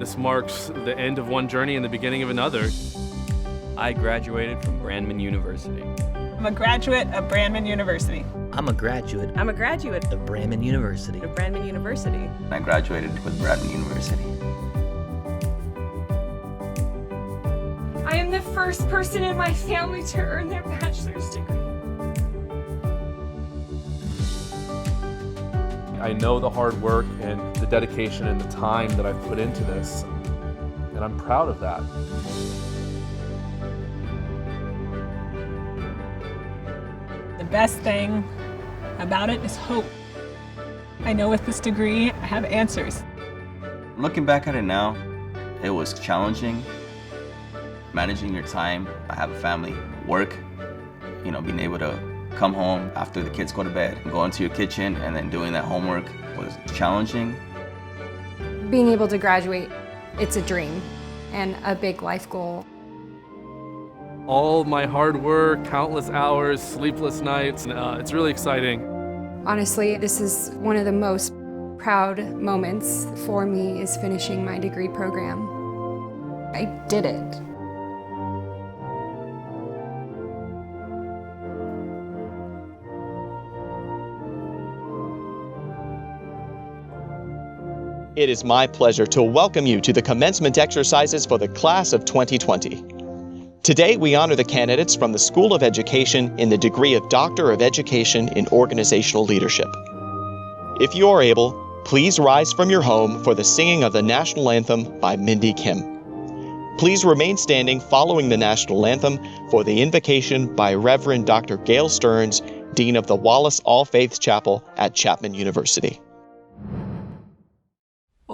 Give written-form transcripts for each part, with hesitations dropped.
This marks the end of one journey and the beginning of another. I graduated from Brandman University. I'm a graduate of Brandman University. I'm a graduate. I'm a graduate of Brandman University. Of Brandman University. I graduated with Brandman University. I am the first person in my family to earn their bachelor's degree. I know the hard work and the dedication and the time that I've put into this, and I'm proud of that. The best thing about it is hope. I know with this degree, I have answers. Looking back at it now, it was challenging. Managing your time, I have a family, work, being able to come home after the kids go to bed and go into your kitchen and then doing that homework was challenging. Being able to graduate, it's a dream and a big life goal. All my hard work, countless hours, sleepless nights, it's really exciting. Honestly, this is one of the most proud moments for me is finishing my degree program. I did it. It is my pleasure to welcome you to the commencement exercises for the class of 2020. Today, we honor the candidates from the School of Education in the degree of Doctor of Education in Organizational Leadership. If you are able, please rise from your home for the singing of the National Anthem by Mindy Kim. Please remain standing following the National Anthem for the invocation by Reverend Dr. Gail Stearns, Dean of the Wallace All Faiths Chapel at Chapman University.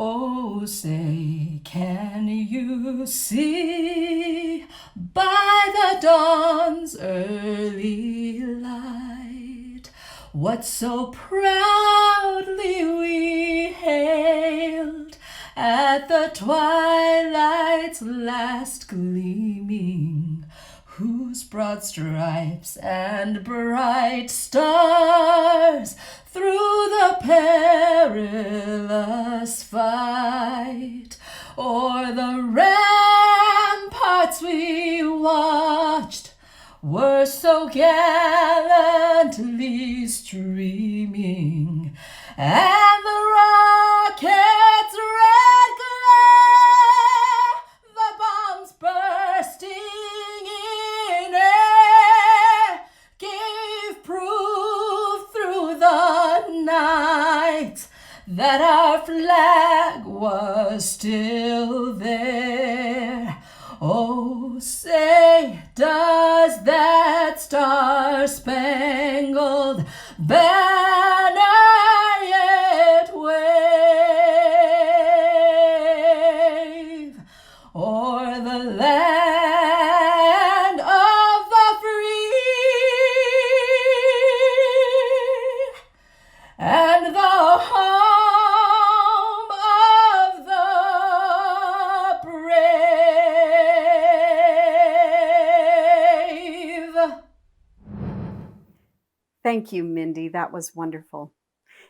Oh, say, can you see by the dawn's early light what so proudly we hailed at the twilight's last gleaming, whose broad stripes and bright stars through the perilous fight o'er the ramparts we watched were so gallantly streaming, and the rocket's red glare, the bombs bursting in air, gave proof through the night that our flag was still there. Oh, say, does that star-spangled banner yet wave o'er the land of the free and the home of the brave? Thank you, Mindy. That was wonderful.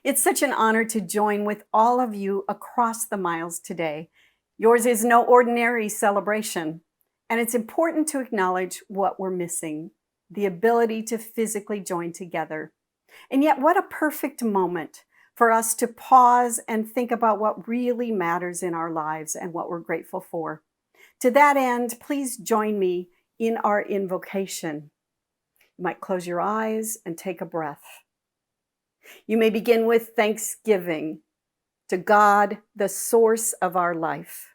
It's such an honor to join with all of you across the miles today. Yours is no ordinary celebration, and it's important to acknowledge what we're missing, the ability to physically join together. And yet, what a perfect moment for us to pause and think about what really matters in our lives and what we're grateful for. To that end, please join me in our invocation. You might close your eyes and take a breath. You may begin with thanksgiving to God, the source of our life.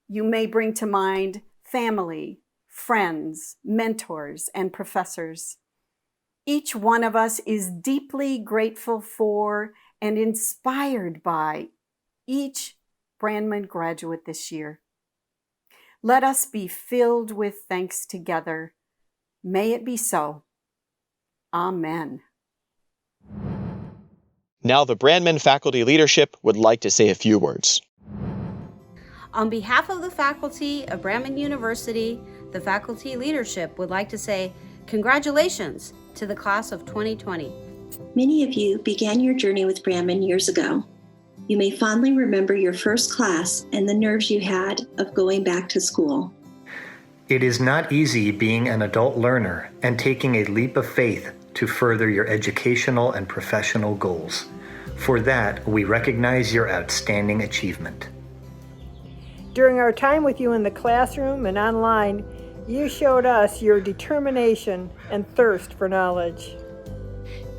You may bring to mind family, friends, mentors, and professors. Each one of us is deeply grateful for and inspired by each Brandman graduate this year. Let us be filled with thanks together. May it be so. Amen. Now the Brandman faculty leadership would like to say a few words. On behalf of the faculty of Brandman University, the faculty leadership would like to say congratulations to the class of 2020. Many of you began your journey with Brandman years ago. You may fondly remember your first class and the nerves you had of going back to school. It is not easy being an adult learner and taking a leap of faith to further your educational and professional goals. For that, we recognize your outstanding achievement. During our time with you in the classroom and online, you showed us your determination and thirst for knowledge.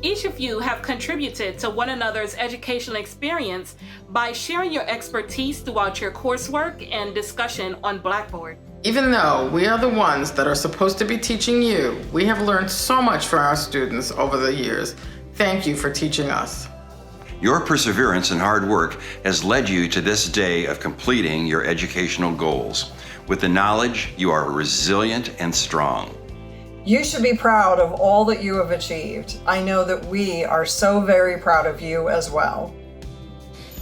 Each of you have contributed to one another's educational experience by sharing your expertise throughout your coursework and discussion on Blackboard. Even though we are the ones that are supposed to be teaching you, we have learned so much from our students over the years. Thank you for teaching us. Your perseverance and hard work has led you to this day of completing your educational goals. With the knowledge, you are resilient and strong. You should be proud of all that you have achieved. I know that we are so very proud of you as well.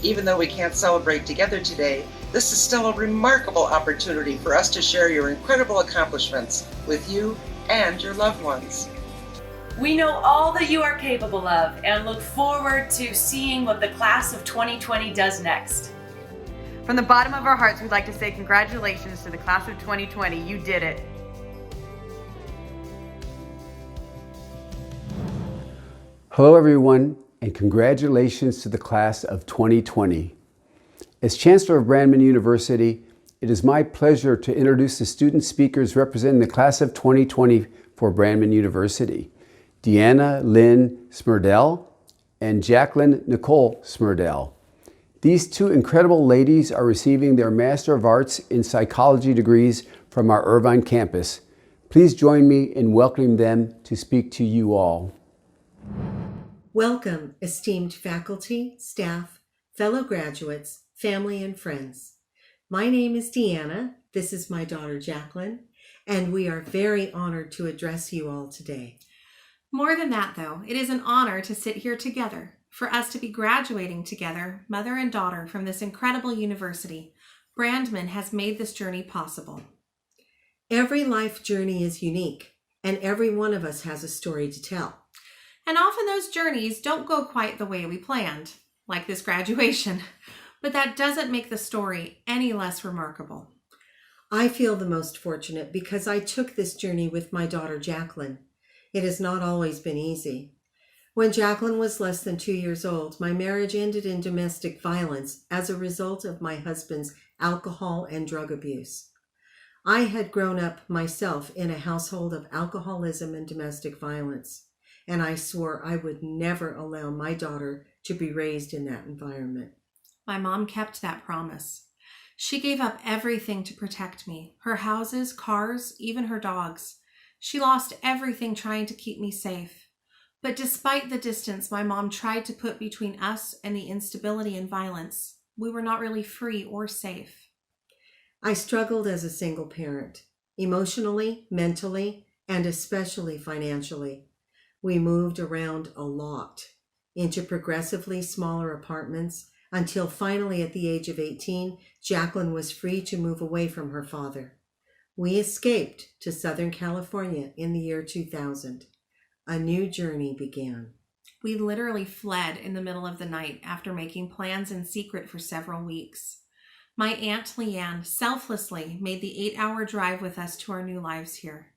Even though we can't celebrate together today, this is still a remarkable opportunity for us to share your incredible accomplishments with you and your loved ones. We know all that you are capable of and look forward to seeing what the class of 2020 does next. From the bottom of our hearts, we'd like to say congratulations to the class of 2020. You did it. Hello everyone, and congratulations to the class of 2020. As Chancellor of Brandman University, it is my pleasure to introduce the student speakers representing the class of 2020 for Brandman University, Deanna Lynn Smerdell and Jacqueline Nicole Smerdell. These two incredible ladies are receiving their Master of Arts in Psychology degrees from our Irvine campus. Please join me in welcoming them to speak to you all. Welcome, esteemed faculty, staff, fellow graduates, family, and friends. My name is Deanna, this is my daughter Jacqueline, and we are very honored to address you all today. More than that, though, it is an honor to sit here together, for us to be graduating together, mother and daughter, from this incredible university. Brandman has made this journey possible. Every life journey is unique, and every one of us has a story to tell. And often those journeys don't go quite the way we planned, like this graduation, but that doesn't make the story any less remarkable. I feel the most fortunate because I took this journey with my daughter Jacqueline. It has not always been easy. When Jacqueline was less than 2 years old, my marriage ended in domestic violence as a result of my husband's alcohol and drug abuse. I had grown up myself in a household of alcoholism and domestic violence, and I swore I would never allow my daughter to be raised in that environment. My mom kept that promise. She gave up everything to protect me, her houses, cars, even her dogs. She lost everything trying to keep me safe. But despite the distance my mom tried to put between us and the instability and violence, we were not really free or safe. I struggled as a single parent, emotionally, mentally, and especially financially. We moved around a lot, into progressively smaller apartments, until finally at the age of 18, Jacqueline was free to move away from her father. We escaped to Southern California in the year 2000. A new journey began. We literally fled in the middle of the night after making plans in secret for several weeks. My Aunt Leanne selflessly made the 8-hour drive with us to our new lives here.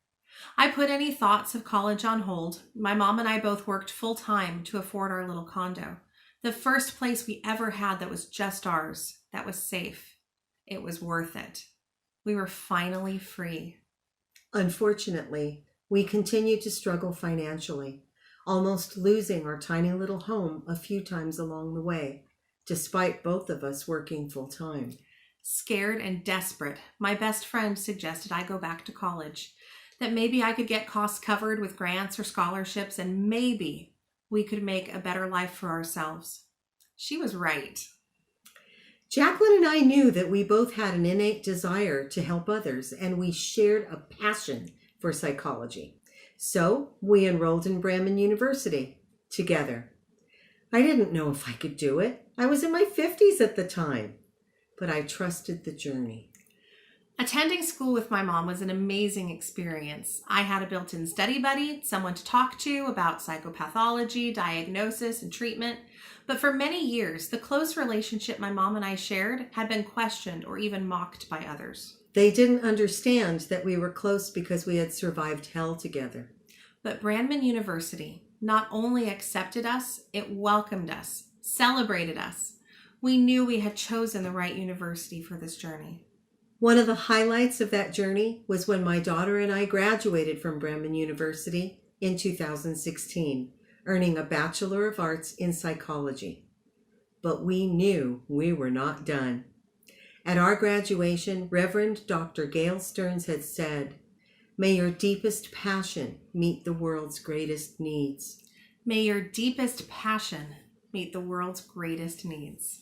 I put any thoughts of college on hold. My mom and I both worked full-time to afford our little condo. The first place we ever had that was just ours, that was safe. It was worth it. We were finally free. Unfortunately, we continued to struggle financially, almost losing our tiny little home a few times along the way, despite both of us working full-time. Scared and desperate, my best friend suggested I go back to college, that maybe I could get costs covered with grants or scholarships, and maybe we could make a better life for ourselves. She was right. Jacqueline and I knew that we both had an innate desire to help others, and we shared a passion for psychology. So we enrolled in Brandman University together. I didn't know if I could do it. I was in my 50s at the time, but I trusted the journey. Attending school with my mom was an amazing experience. I had a built-in study buddy, someone to talk to about psychopathology, diagnosis, and treatment. But for many years, the close relationship my mom and I shared had been questioned or even mocked by others. They didn't understand that we were close because we had survived hell together. But Brandman University not only accepted us, it welcomed us, celebrated us. We knew we had chosen the right university for this journey. One of the highlights of that journey was when my daughter and I graduated from Brandman University in 2016, earning a Bachelor of Arts in Psychology. But we knew we were not done. At our graduation, Reverend Dr. Gail Stearns had said, "May your deepest passion meet the world's greatest needs." May your deepest passion meet the world's greatest needs.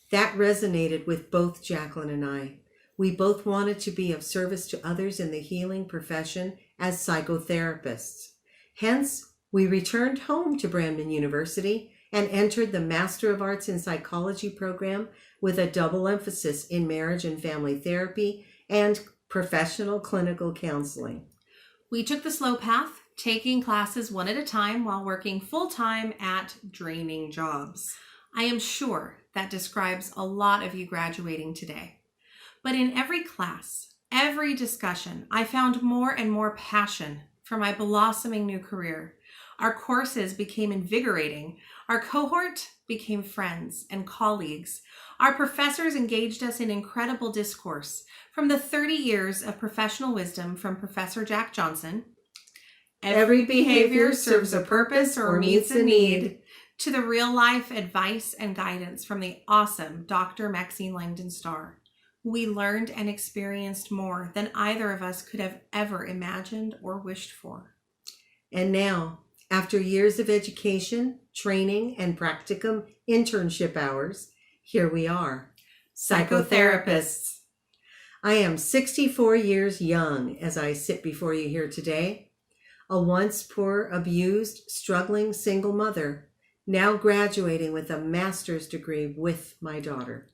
That resonated with both Jacqueline and I. We both wanted to be of service to others in the healing profession as psychotherapists. Hence, we returned home to Brandman University and entered the Master of Arts in Psychology program with a double emphasis in marriage and family therapy and professional clinical counseling. We took the slow path, taking classes one at a time while working full-time at draining jobs. I am sure that describes a lot of you graduating today. But in every class, every discussion, I found more and more passion for my blossoming new career. Our courses became invigorating. Our cohort became friends and colleagues. Our professors engaged us in incredible discourse, from the 30 years of professional wisdom from Professor Jack Johnson, every behavior serves a purpose or meets a need, to the real-life advice and guidance from the awesome Dr. Maxine Langdon Starr. We learned and experienced more than either of us could have ever imagined or wished for. And now, after years of education, training, and practicum internship hours, here we are, psychotherapists. I am 64 years young as I sit before you here today, a once poor, abused, struggling single mother, now graduating with a master's degree with my daughter.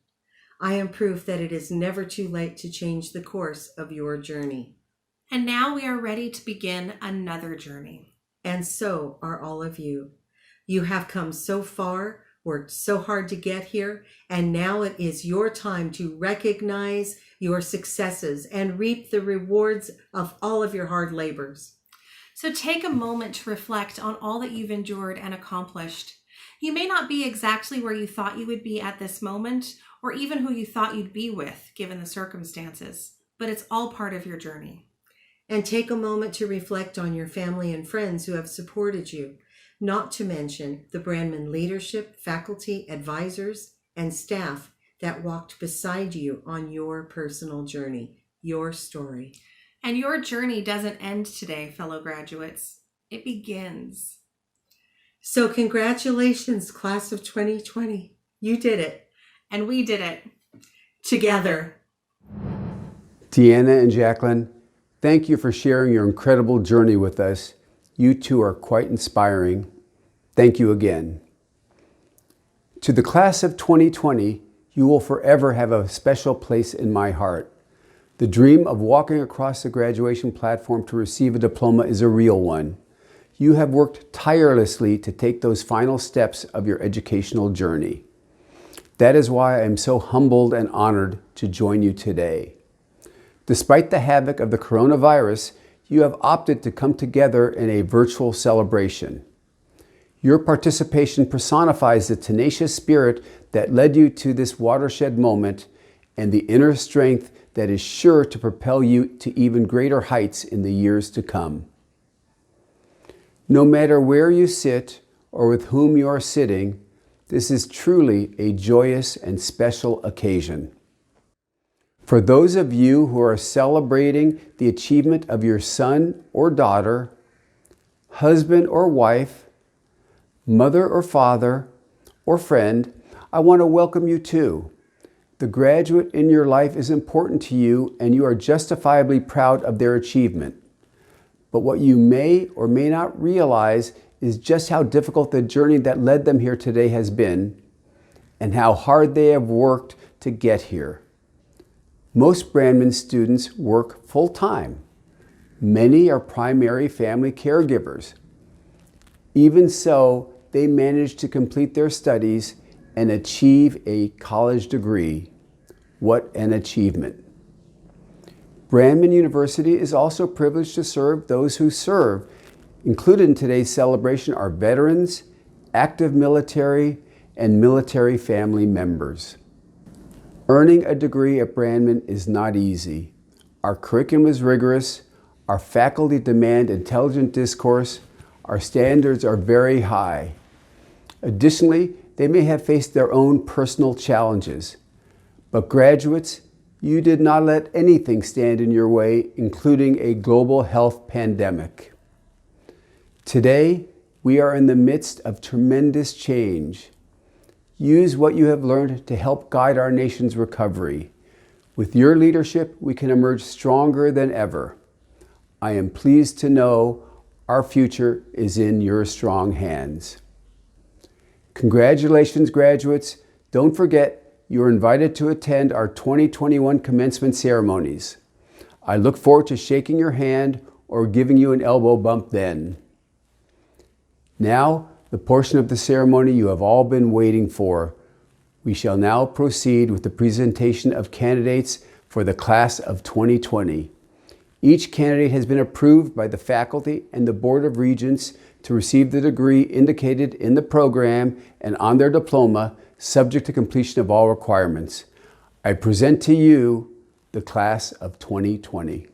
I am proof that it is never too late to change the course of your journey. And now we are ready to begin another journey. And so are all of you. You have come so far, worked so hard to get here, and now it is your time to recognize your successes and reap the rewards of all of your hard labors. So take a moment to reflect on all that you've endured and accomplished. You may not be exactly where you thought you would be at this moment, or even who you thought you'd be with, given the circumstances, but it's all part of your journey. And take a moment to reflect on your family and friends who have supported you, not to mention the Brandman leadership, faculty, advisors, and staff that walked beside you on your personal journey, your story. And your journey doesn't end today, fellow graduates. It begins. So congratulations, class of 2020. You did it. And we did it. Together. Deanna and Jacqueline, thank you for sharing your incredible journey with us. You two are quite inspiring. Thank you again. To the class of 2020, you will forever have a special place in my heart. The dream of walking across the graduation platform to receive a diploma is a real one. You have worked tirelessly to take those final steps of your educational journey. That is why I am so humbled and honored to join you today. Despite the havoc of the coronavirus, you have opted to come together in a virtual celebration. Your participation personifies the tenacious spirit that led you to this watershed moment and the inner strength that is sure to propel you to even greater heights in the years to come. No matter where you sit or with whom you are sitting, this is truly a joyous and special occasion. For those of you who are celebrating the achievement of your son or daughter, husband or wife, mother or father, or friend, I want to welcome you too. The graduate in your life is important to you and you are justifiably proud of their achievement. But what you may or may not realize is just how difficult the journey that led them here today has been and how hard they have worked to get here. Most Brandman students work full-time. Many are primary family caregivers. Even so, they manage to complete their studies and achieve a college degree. What an achievement. Brandman University is also privileged to serve those who serve. Included in today's celebration are veterans, active military, and military family members. Earning a degree at Brandman is not easy. Our curriculum is rigorous, our faculty demand intelligent discourse, our standards are very high. Additionally, they may have faced their own personal challenges. But graduates, you did not let anything stand in your way, including a global health pandemic. Today, we are in the midst of tremendous change. Use what you have learned to help guide our nation's recovery. With your leadership, we can emerge stronger than ever. I am pleased to know our future is in your strong hands. Congratulations, graduates. Don't forget, you are invited to attend our 2021 commencement ceremonies. I look forward to shaking your hand or giving you an elbow bump then. Now, the portion of the ceremony you have all been waiting for. We shall now proceed with the presentation of candidates for the class of 2020. Each candidate has been approved by the faculty and the Board of Regents to receive the degree indicated in the program and on their diploma, subject to completion of all requirements. I present to you the class of 2020.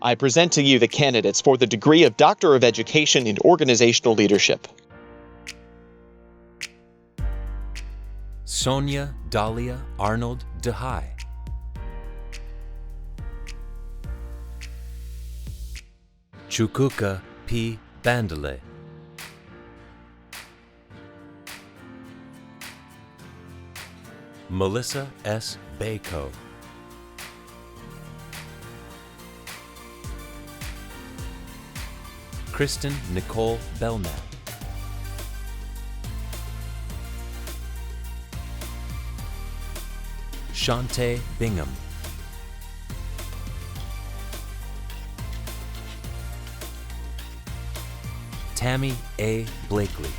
I present to you the candidates for the degree of Doctor of Education in Organizational Leadership. Sonia Dahlia Arnold DeHaye. Chukwuka P. Bandele. Melissa S. Bako. Kristen Nicole Belknap. Shante Bingham. Tammy A. Blakely.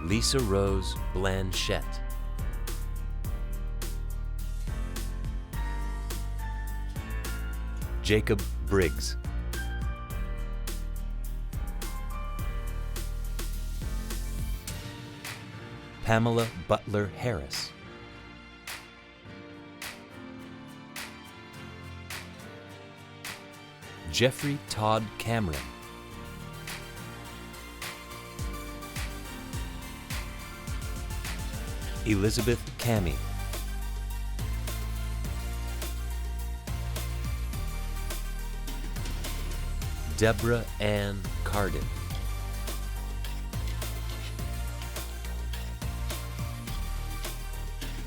LisaRose Blanchette. Jacob Briggs. Pamela Butler-Harris. Jeffery Todd Cameron. Elizabeth Cami. Deborah Ann Cardin,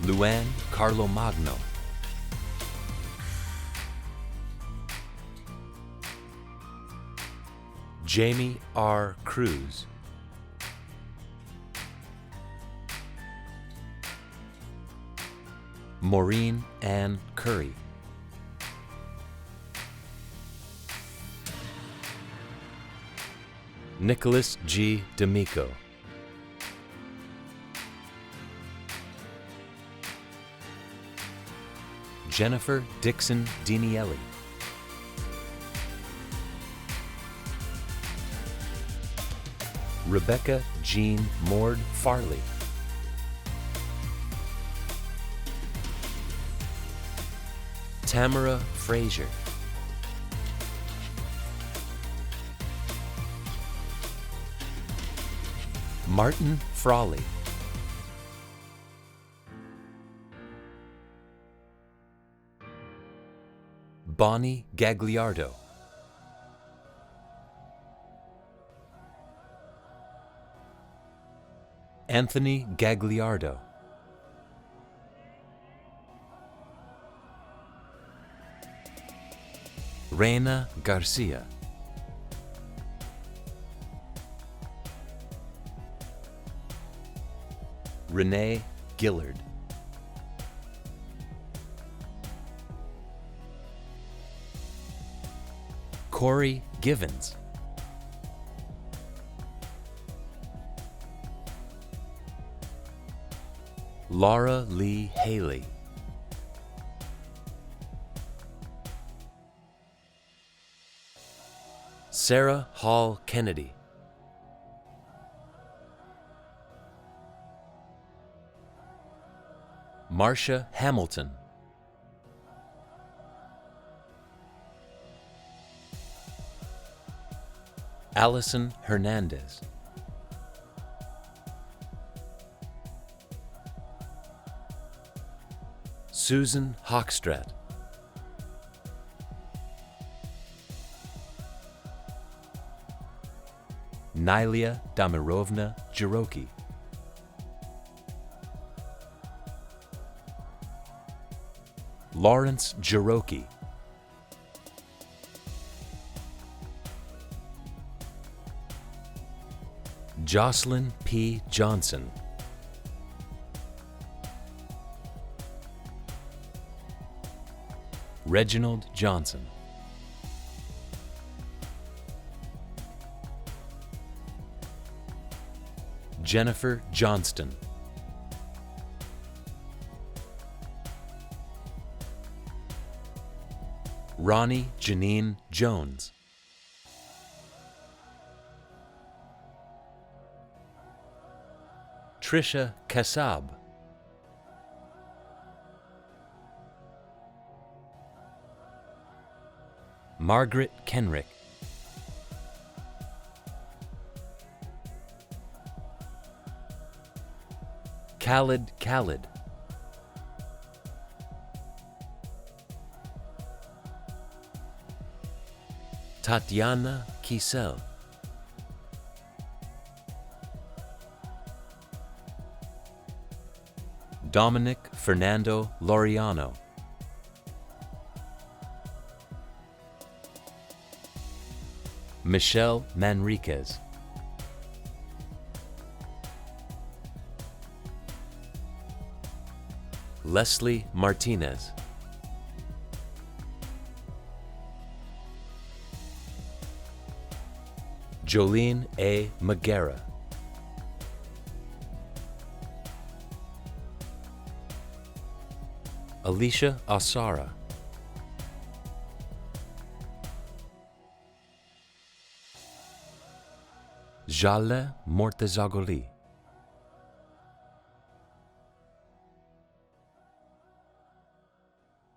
Louann Carlomagno, Jamie R. Cruz, Maureen Ann Curry, Nicholas G. D'Amico, Jennifer Dixon Dinielli, Rebecca Jean Mord Farley, Tamara Frazier, Martin Frawley, Bonnie Gagliardo, Anthony Gagliardo, Reyna Garcia, Renee Gillard, Corey Givens, Lauralie Haley, Sarah Hall Kennedy, Marcia Hamilton, Allison Hernandez, Susan Hochstrat, Nylia Damirovna Jiroki, Lawrence Jiroki, Jocelyn P. Johnson, Reginald Johnson, Jennifer Johnston, Ronnie Janine Jones, Trisha Kassab, Margaret Kenrick, Khaled Khaled, Tatyana Kisel, Dominic Fernando Laureano, Michelle Manriquez, Leslie Martinez, Jolene McGarrah, Alicia Asara, Jale Mortezagoli,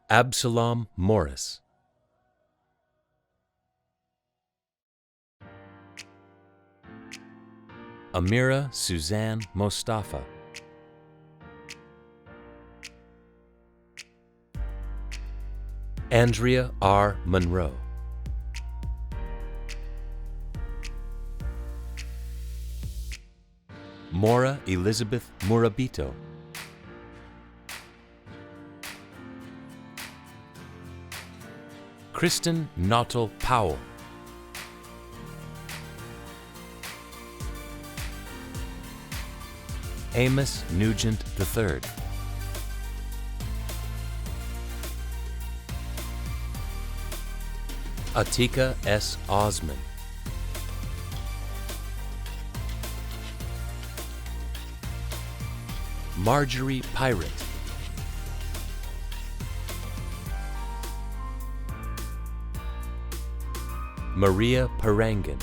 Absalom Morris, Amira Suzanne Mostafa, Andrea R. Munro, Tamora Elizabeth Murabito. Kristen Nottle-Powell. Amos Nugent III. Atikah S. Osman. Marjorie Paiyarat. Maria Parangan.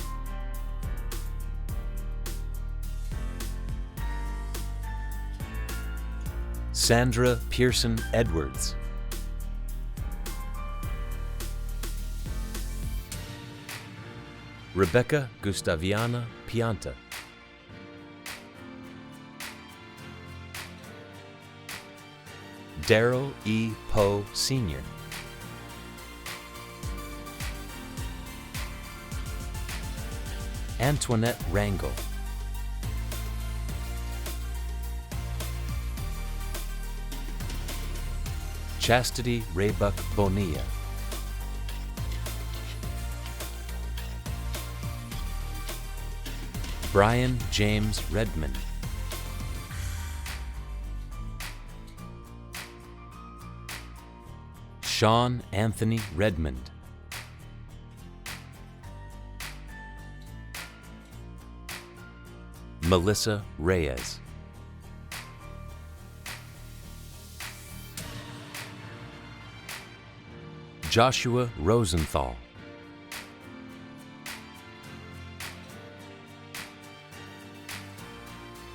Sandra Pearson Edwards. Rebecca Gustaviana Pianta. Darryl E. Powe Sr. Antoinette Rangel. Chastity Raybuck Bonilla. Brian James Redmond. Sean Anthony Redmond. Melissa Reyes. Joshua Rosenthal.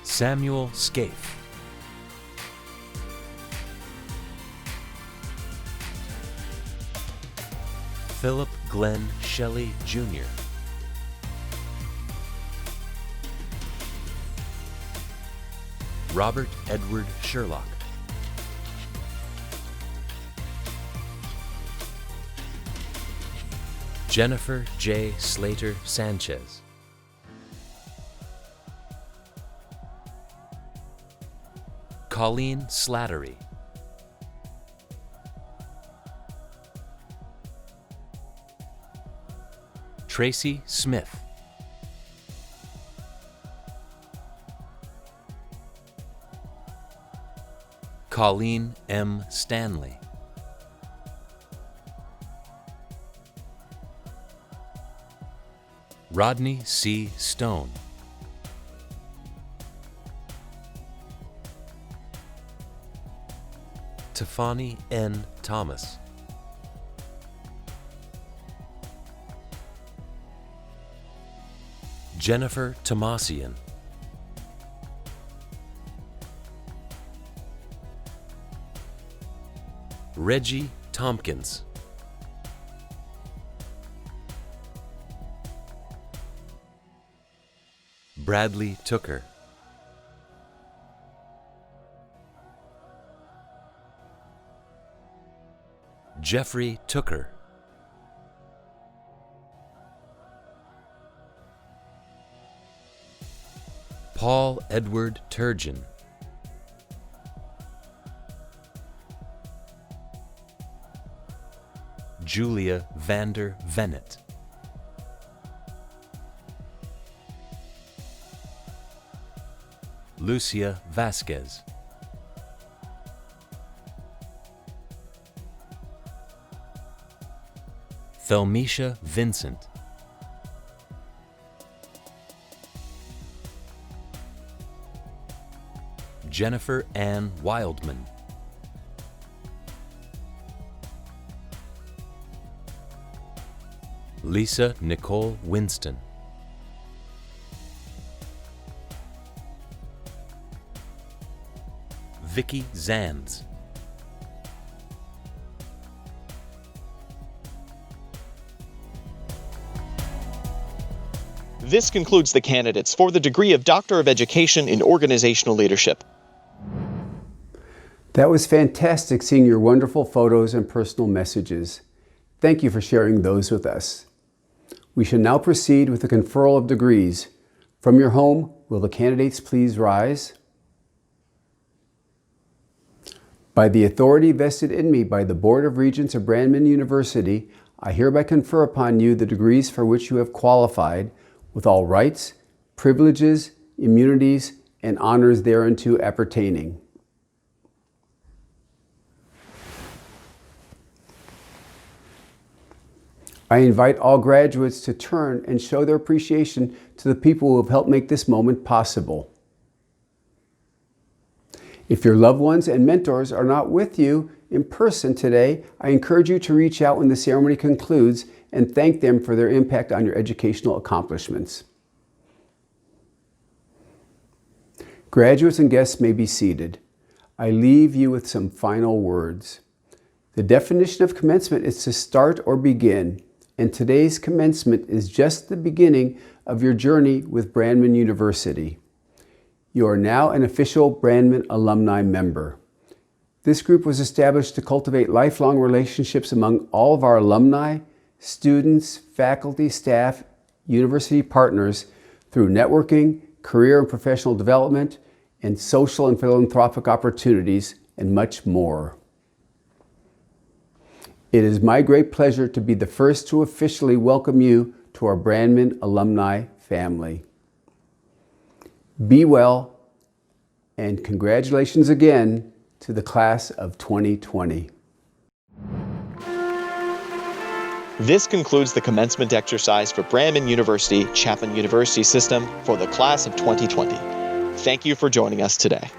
Samuel Scaife. Philip Glenn Shelley Jr. Robert Edward Sherlock. Jennifer J. Slater Sanchez. Colleen Slattery. Tracy Smith. Colleen M. Stanley. Rodney C. Stone. Tiffany N. Thomas. Jennifer Tomasian. Reggie Tompkins. Bradley Tooker. Jeffrey Tooker. Paul Edward Turgeon. Julia Vander Vennet. Lucia Vasquez. Thelmisha Vincent. Jennifer Ann Wildman. Lisa Nicole Winston. Vicky Zands. This concludes the candidates for the degree of Doctor of Education in Organizational Leadership. That was fantastic seeing your wonderful photos and personal messages. Thank you for sharing those with us. We shall now proceed with the conferral of degrees. From your home, Will the candidates please rise? By the authority vested in me by the Board of Regents of Brandman University, I hereby confer upon you the degrees for which you have qualified, with all rights, privileges, immunities, and honors thereunto appertaining. I invite all graduates to turn and show their appreciation to the people who have helped make this moment possible. If your loved ones and mentors are not with you in person today, I encourage you to reach out when the ceremony concludes and thank them for their impact on your educational accomplishments. Graduates and guests may be seated. I leave you with some final words. The definition of commencement is to start or begin, and today's commencement is just the beginning of your journey with Brandman University. You are now an official Brandman alumni member. This group was established to cultivate lifelong relationships among all of our alumni, students, faculty, staff, university partners through networking, career and professional development, and social and philanthropic opportunities, and much more. It is my great pleasure to be the first to officially welcome you to our Brandman alumni family. Be well, and congratulations again to the class of 2020. This concludes the commencement exercise for Brandman University Chapman University System for the class of 2020. Thank you for joining us today.